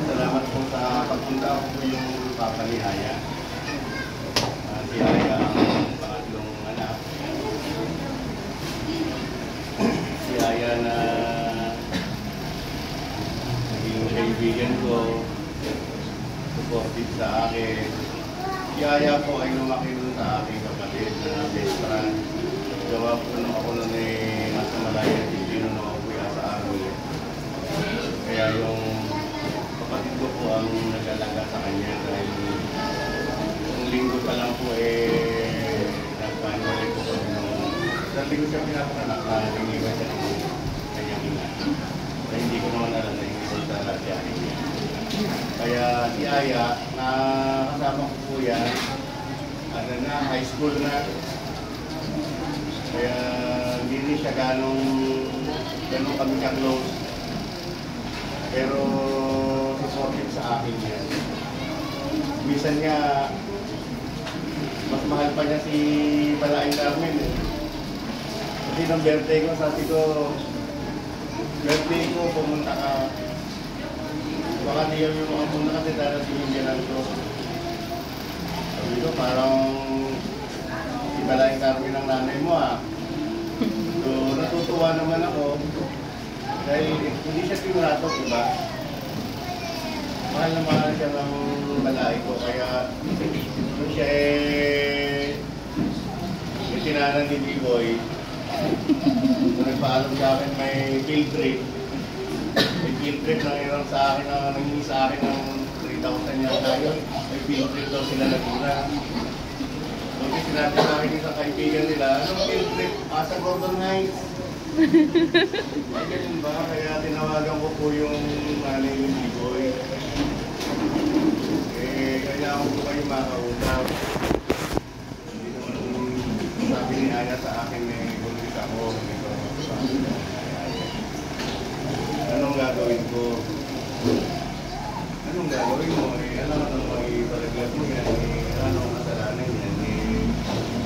Salamat po sa pagpunta. Ako po yung Papa ni Aya. Si Aya ang pangatlong anak. Si Aya na naging kaibigan ko, supportive sa akin. Si Aya po ay lumaki doon sa aking kapatid na best friend. Gawa po nung ako noon eh nasa Malaya, Pilipino na ako kuya sa Arul. Kaya yung kapatid ko po ang nag-alaga sa kanya dahil yung linggo pa lang po eh nagpanulit ko kami nung isang linggo siya pinapakanak na nag-iwan siya ng kanyang ina. Kaya hindi ko naman alam na yung sa lasyahin niya. Kaya si Aya, kasama ko po yan, ano na, high school na. Kaya hindi siya ganong kami ka-close. Pero supportive sa akin yan. Minsan nga, mas mahal pa niya si Balaing Carmen eh. Kasi nung birthday ko, sabi ko, birthday ko, pumunta ka. Baka niya yung mga punta kasi darating niya lang ko. Sabi ko, parang si Balaing Carmen ang nanay mo ah. So, natutuwa naman ako. Dahil hindi siya sigurado, diba? Mahal na mahal siya ng balay ko, kaya kung siya yung tinanan ni B-Boy, kung nagpaalam sa akin may field trip, nangyayang sa akin, nangyayang sa akin ng 3,000 niya tayo, may field trip daw sila Laguna. Kasi sinabi sa akin isang kaibigan nila, anong field trip? Sa Gordon Heights. Ganyan ba? Kaya tinawagan ko po yung nanay yung B-Boy. Kaya ako po kayo makausap. Hindi naman sabi ni Aya sa akin bulis ako. Anong gagawin ko? Anong gagawin mo? Alam mo may palaglag mo yan. Anong kasalanan yan?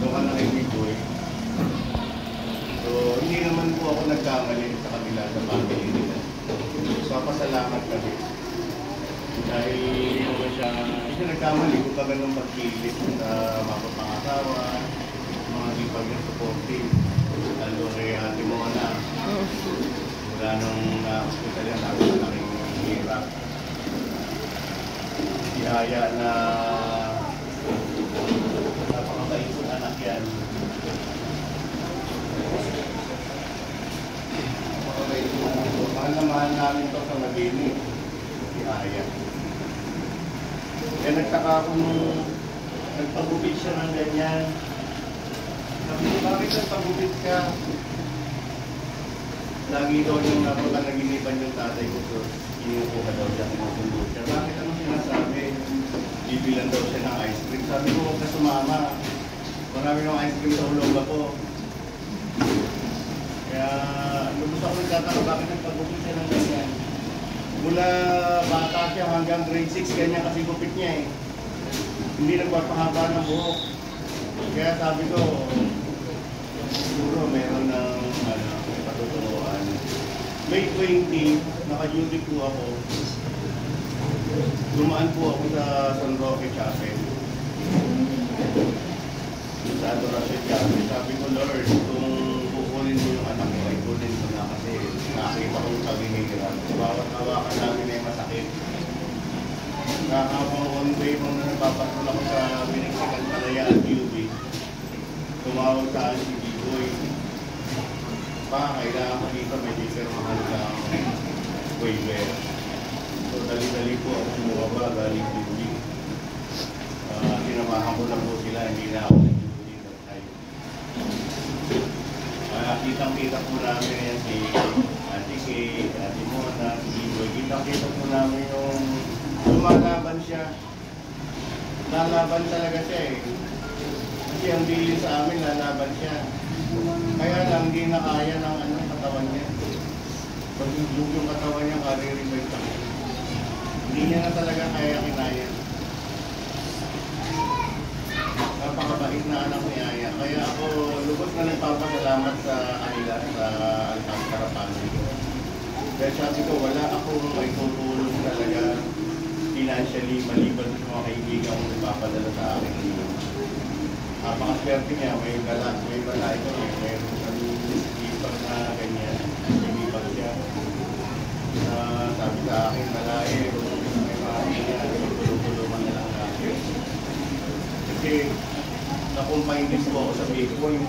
Ito ka na kay B-Boy. So, hindi naman po ako nagkamali sa kanila sa family nila. Papasalamat kami. Dahil hindi siya nagkamali kung baga nung pagkilit sa mga pangasawa, mga ipag na supporting, lalo kay ate mo na. Wala nung hospital yan, ako na rin hirap. Si Aya na napakabait kong anak yan. Mahal na mahal namin ito sa Mabini, si Aya. Kaya nagtaka ako nung nagpagupit siya ng ganyan. Sabi ko, bakit nagpagupit ka? Lagi daw yung napaka-naginipan yung tatay ko, so inupo ka daw siya, sinusundo siya. Bakit anong sinasabi? Bibilan daw siya ng ice cream. Sabi ko, huwag ka sumama. Marami ng ice cream sa ulog ako. Kaya, lubos ako nagtataka, bakit nagpagupit siya ng ganyan? Mula bata siya hanggang grade 6, ganyan kasi gupit niya eh. Hindi nagpapahaba ng buhok. Kaya sabi ko, siguro meron ng patuturuan. May 20, naka-duty po ako. Dumaan po ako sa San Roque Chapel. Sa Adorasyon Chapel. Sabi ko, Lord, kung kukunin mo yung anak ko, ay kunin mo na kasi nakakita ko yung pag-hihirap. Bawat hawakan namin ay masakit. Nakakapang on way kung nagpapatrol ako sa Binigsikan Malaya at UB. Tumawag sa akin si B-Boy. Kailangan ko dito, may dito mahal kang waiver. So dali-dali po ako sumubaba, galing UB. Sinamahan ko lang po sila, hindi na ako nag-UB that time. Kitang-kita po namin yan si Ate Kay, Ate Mona, si B-Boy. Kitang-kita po namin yung lumalaban siya. Lalaban talaga siya eh. Kasi ang bilin sa amin, lalaban siya. Kaya lang, hindi na kaya ng katawan niya. Pag yung katawan niya, kari-revive ako. Hindi niya na talaga kaya kinaya. Napakabait na anak ni Aya. Kaya ako, lubos na nagpapasalamat sa kanila, sa Alcantara family. Kaya sabi ko, wala akong may tutulong talaga financially maliban sa mga kaibigan kong nagpapadala sa akin. Napakaswerte niya, may balay ko, may ipag na ganyan, may ipag siya. Sabi sa akin, malay, may mga niya, tulong-tulungan na lang natin. Kasi, nakumpain din po ako sa Bitcoin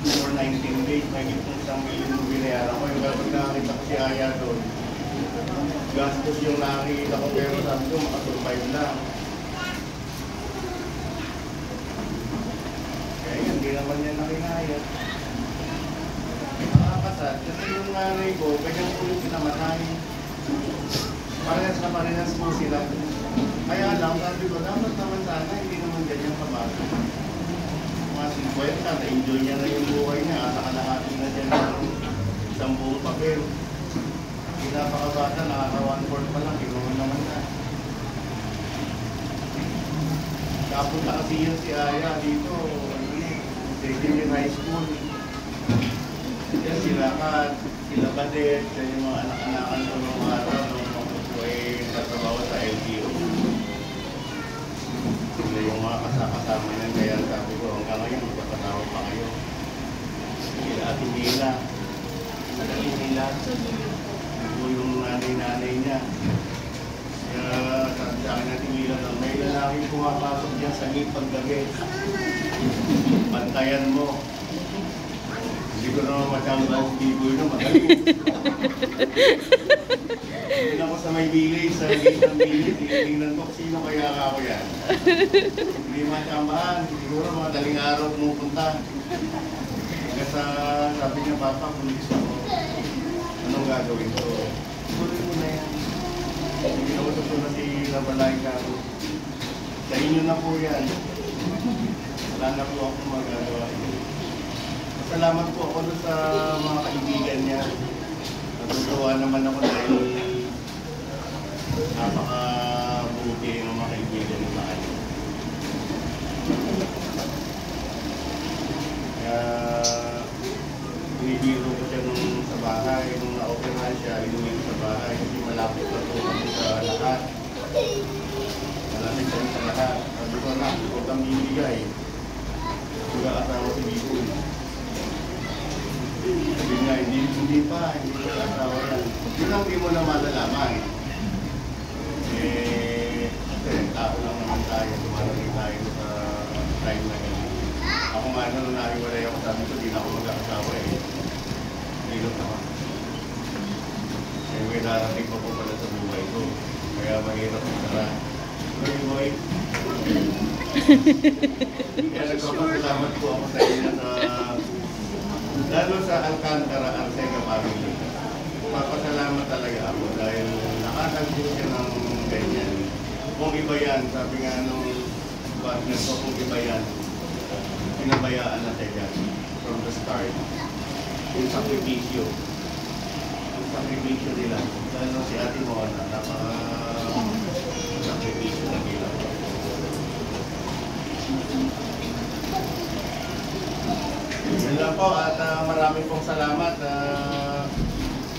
for 19 days, may gitong 1 million binayaran ko. Yung kapag nakakita ko si Aya doon, gastos yung nakikita ko, pero sabi ko, makasurvive lang. Kaya yun, hindi naman niya nakinayat. Nakakasad, kasi yung nanay ko, kanyang ulit pinamatay. Parehas na parehas mo sila. Kaya lang, sabi ko, dapat naman sana, hindi naman ganyan kabago. Mga 50, na-enjoy niya na yung buhay niya. Nakalahati na dyan ng isang buong papel. Pinapakabata, nakaka-1/4 pa lang, ganoon naman na. Kapunta kasi yun si Aya dito, second year high school. Yan sila Kat, sila Badet, yan yung mga anak-anakan ko nung araw nung ako ay natabawa sa LTO. Sila yung mga kasama niyan, kaya sabi ko hanggang ngayon magpapatawa pa kayo. Sila Ate Mila, Ate Mila, yung nanay-nanay niya. Kaya sabi sa akin Ate Mila, may lalaking pumapasok dyan sa ngipag gabi. Pantayan mo. Hindi ko naman matanggal ang biboy na magaling. Hindi ako sa may village, sa gate ng village, tingnan ko sino kaya ako yan. Hindi matambahan, siguro mga daling araw pumupunta. Kasi sabi niya, Papa, pulis ako. Anong gagawin ko? Tuloy mo na yan. Hindi ako susunod si Labalay ka. Sa inyo na po yan. Wala na po akong magagawa. Salamat po ako sa mga kaibigan niya. Natutuwa naman ako dahil napakabuti ng mga kaibigan ni Mahal. Kaya binibiro ko siya nung sa bahay, nung na-operahan siya, inuwi ko sa bahay kasi malapit na po kami sa lahat. Malapit kami sa lahat. Sabi ko na, huwag kang bibigay. Asawa si Bibo. Sabi nga, hindi pa asawa yan. Yun ang hindi mo na malalaman. Kasi tao lang naman tayo, tumalagay tayo sa time na ganyan. Ako nga nung nahiwalay ako, sabi ko, di na ako mag-asawa eh. Hilot naman. May darating pa po pala sa buhay ko. Kaya mahirap yung tara. Boy. Kaya nagpapasalamat po ako sa inyo sa lalo sa Alcantara Arcega family. Papasalamat talaga ako dahil nakatagpo siya ng ganyan. Kung iba yan, sabi nga nung partner ko, kung iba yan, pinabayaan na siya dyan from the start. Yung sakripisyo. Yung sakripisyo nila. Lalo si Ate Mona, napaka-sakripisyo na nila. Yun lang po at marami pong salamat.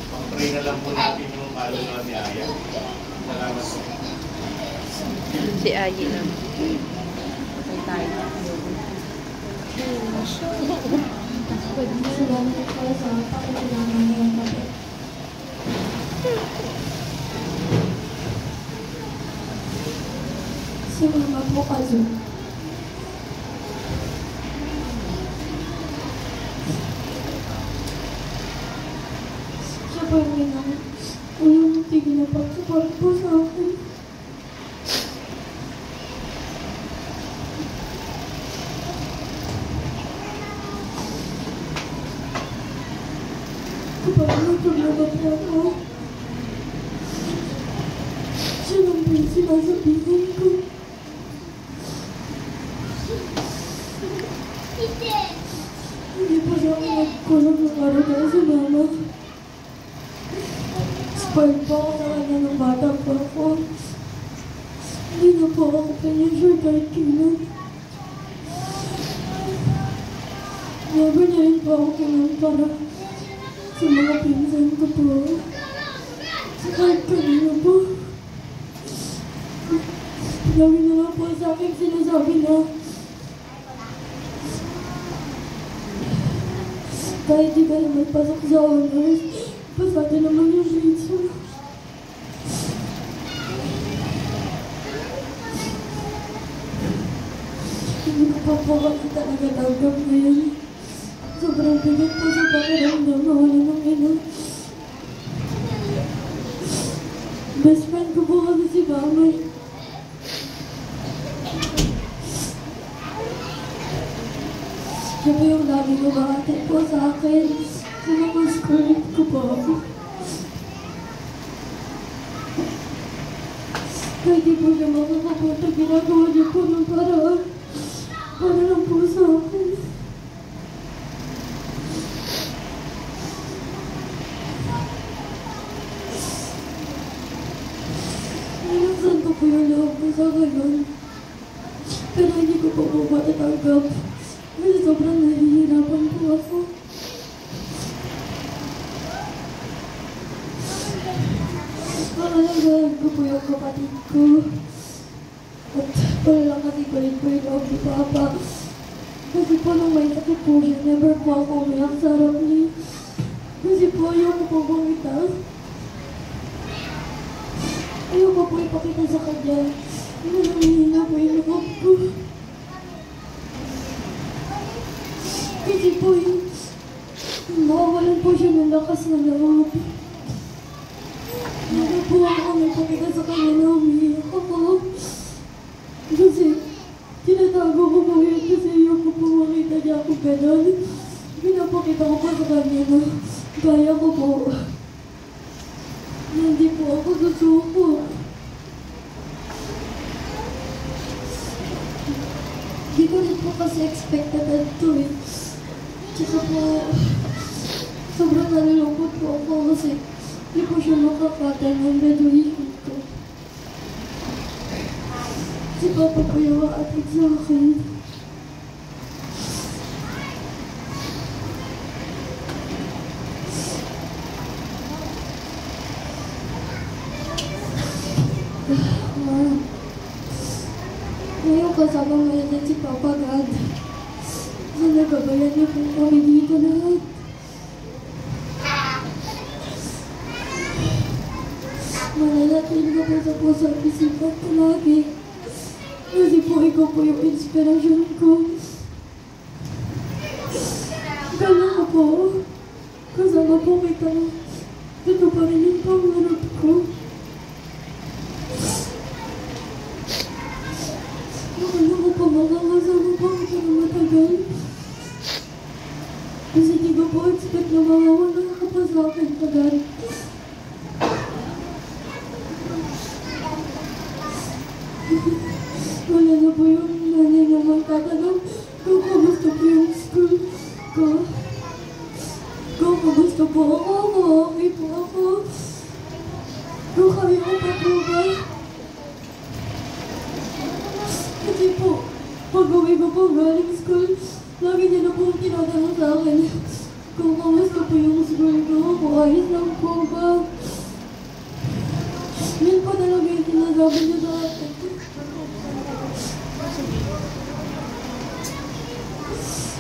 Pag-pray na lang po natin yung kaluluwa ni Aya. Salamat po. Si Ayi lang. Patay tayo. Salamat po sa pakikilama ngayong gabi. Si Mama po kaso. Siya po yung ginang unang tigil na pag-support po sa akin. Kapag nagpaglabat po ako, siya lang po yung sinasabihin ko. Hindi po siya ako nagkulang ng araw dahil sa mama. Spoiled po ako sa kanya ng bata po ako. Hindi na po ako pinasure kahit kailan. Never na rin po ako kailan para sa mga pinsan ko po. Kahit kanina po. Lagi na lang po sa akin sinasabi na kahit di ka naman pasok sa honors, pasado naman yung grades mo. Hindi ko pa po kasi talaga tanggap ngayon. Sobrang bigat po sa pakiramdam na wala ng ina. Best friend ko po kasi si Mama. Siya po yung laging umakatid po sa akin. Sa mga school ko po. Kahit di po siya makakapunta, ginagawa niya po ng paraan. Para lang po sa akin. Minsan ko po yung loob ko sa ngayon. Pero hindi ko po matatanggap. Kasi sobrang nahihirapan po ako. Pangalagaan ko po yung kapatid ko. At wala lang kasi kulit po yung loob ni Papa. Kasi po nung may sakit po siya, never po ako umiyak sa harap niya. Kasi po ayoko po bumita. Ayoko po ipakita sa kanya. Nanahihina po yung loob ko. Kasi po yung mawawalan po siya ng lakas na loob. Hindi po ako nagpakita sa kanya na umiiyak ako. Kasi tinatago ko po yun kasi ayoko po makita niya ako gano'n. Pinapakita ko po sa kanya na kaya ko po. Hindi po ako susuko. Hindi ko rin po kasi expected to eh. Tsaka po, sobrang nalulungkot po ako kasi hindi po siya makakata ng graduation ko. Si Papa po yung aatid sa akin. Ngayon kasama ngayon din si Papa God. Kasi nagabayan niya po kami dito lahat. Mananatin ko po sa puso at isipan ko lagi. Kasi po ikaw po yung inspirasyon ko. Kala ko po, kasama po kita. Ito pa rin yung pangarap ko. Nakala ko pa makakasama po kita na matagal. Kasi di ko po expect na mawawala ka pa sa akin tagal. Wala na po yung nanay naman tatanong kung kamusta po yung school ko. Kung kamusta po ako, kung okay po ako. Kung kaya ko pa po ba. Kasi po, pag-uwi ko po galing school, lagi niya na po tinatanong sa akin kung kamusta po yung school ko, kung ayos lang po ba. Yun po talaga yung sinasabi niya sa akin.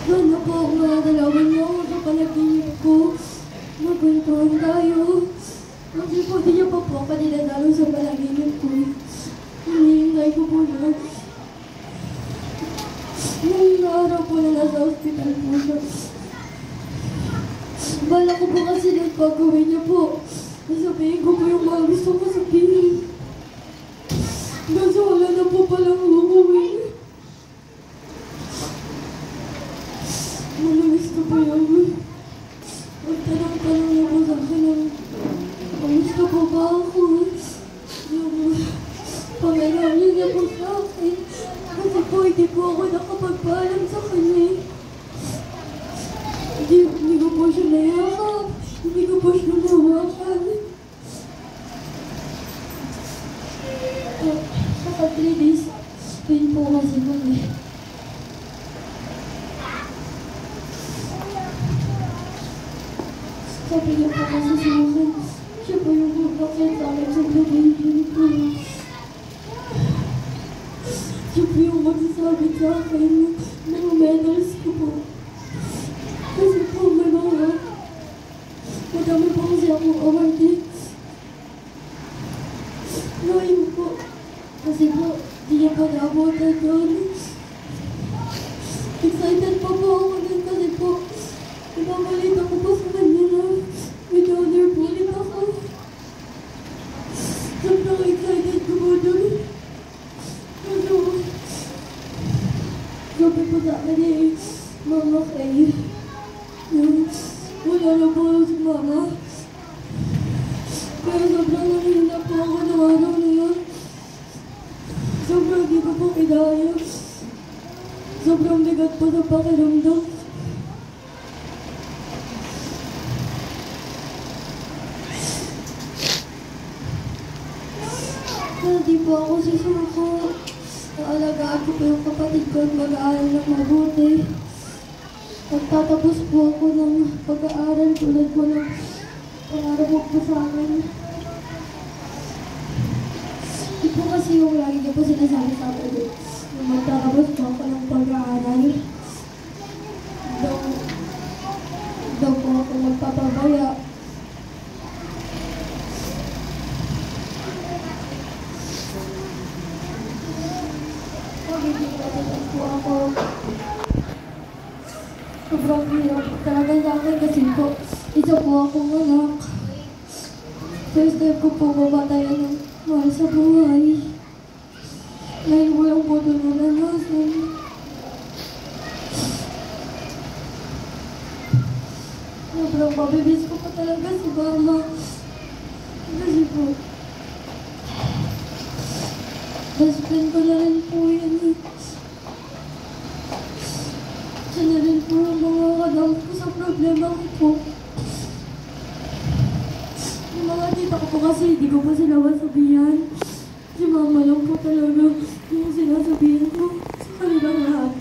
Sana po ako nakakalawan niyo ako sa panaginip ko. Magkwentuhan tayo. Kasi po di niya pa po ako nilalaro sa panaginip ko. Hinihintay ko po na. Nung araw po na nasa hospital po siya. Bala ko po kasi nagpagawin niya po. Nasabihin ko po yung mga gusto ko sabihin. Kasi wala na po palang uuwi. Malamis ko po yun. Magtanong-tanong na po sa akin ng kamusta po ba ako? Yung pangalaw niya po sa akin. Kasi po hindi po ako nakapagpaalam sa kanya. Hindi ko po siya nayakap. Hindi ko po siya nawakan. Saka 3 days, pain po kasi nun eh. Sabi niya po kasi sa akin, Siya po yung bumakit sa akin sa graduation ko. Siya po yung magsasabi sa akin ng medals ko po. Kasi po madami po kasi akong awarding. Ngayon po, kasi po, di niya pa naabutan doon. Excited pa po ako din kasi po, ipabalita ko po sa kanya na may honor po ulit ako. Sobrang excited ko po doon. Ano, sabi po sa akin Mama Kay, wala na po si Mama. Pero sobrang nangyayala po ako ng araw na yun. Sobrang di ko po kinaya. Sobrang bigat po sa pakiramdam. Kaya di po ako sisuko. Naalagaan ko po yung kapatid ko at mag-aaral ng mabuti. Pagtatapos po ako ng pag-aaral tulad po ng pangarap po sa akin. Di po kasi yung lagi niya po sinasabi sa akin na magtatapos po ako ng pag-aaral. Daw po ako magpapabaya. Magiging matulang po ako. Sobrang hirap talaga sa akin kasi po, isa po akong anak. First time ko po mabatayan ng mahal sa buhay. Ngayon ko lang po ito naranasan. Sobrang mabibis ko pa talaga si Mama. Kasi po, best friend ko na rin po yan eh. Siya na rin po ang mga kadamot ko sa problema ko po. Yung mga tita ko po kasi hindi ko po sila masabihan. Si Mama lang po talaga yung sinasabihan ko sa kanilang lahat.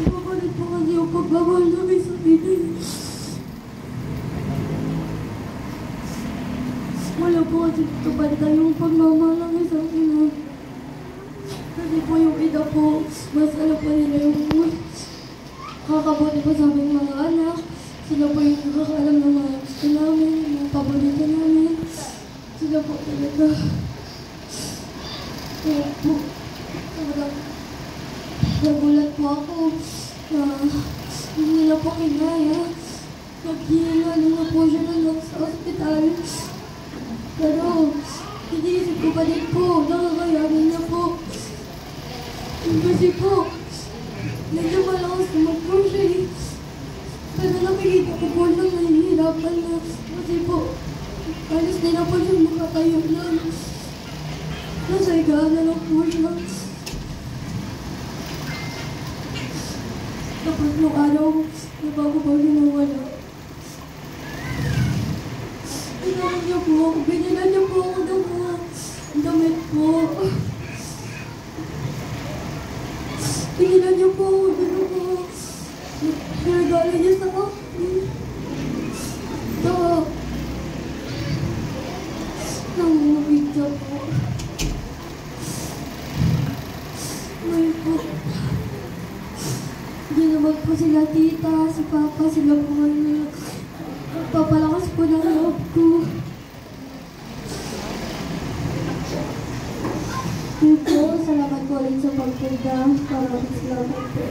Ipapalit po kasi yung pagmamahal namin sa akin. Wala po kasi kapantay yung pagmamahal namin sa akin. Kasi po yung ina po, mas alam pa nila yung kakabuti po sa aming mga anak. Sila po yung nakakalam ng mga gusto namin, mga paborito namin. Sila po talaga. Kaya po, nagulat po ako na hindi nila po kinaya. Naghihinalo na po siya ng sa ospital. Pero, iniisip ko pa din po, nakakayanin niya po. Kasi po, medyo malakas naman po siya eh. Pero nakikita ko po lang nahihirapan na. Kasi po, alis nila po siya makatayo na. Nasa higaan na lang po siya. Tapos nung araw, na bago po siya nawala. Inahan niya po ako, binilan niya po ako ng mga damit po. Binilan niya po ako ng mga pinagala niya sa akin. Nangungabigya po. Ngayon po, hindi naman po sila tita, si papa, sila po ngayon. Papalakas po ng loob ko. Salamat po rin sa pagpunta. Salamat po.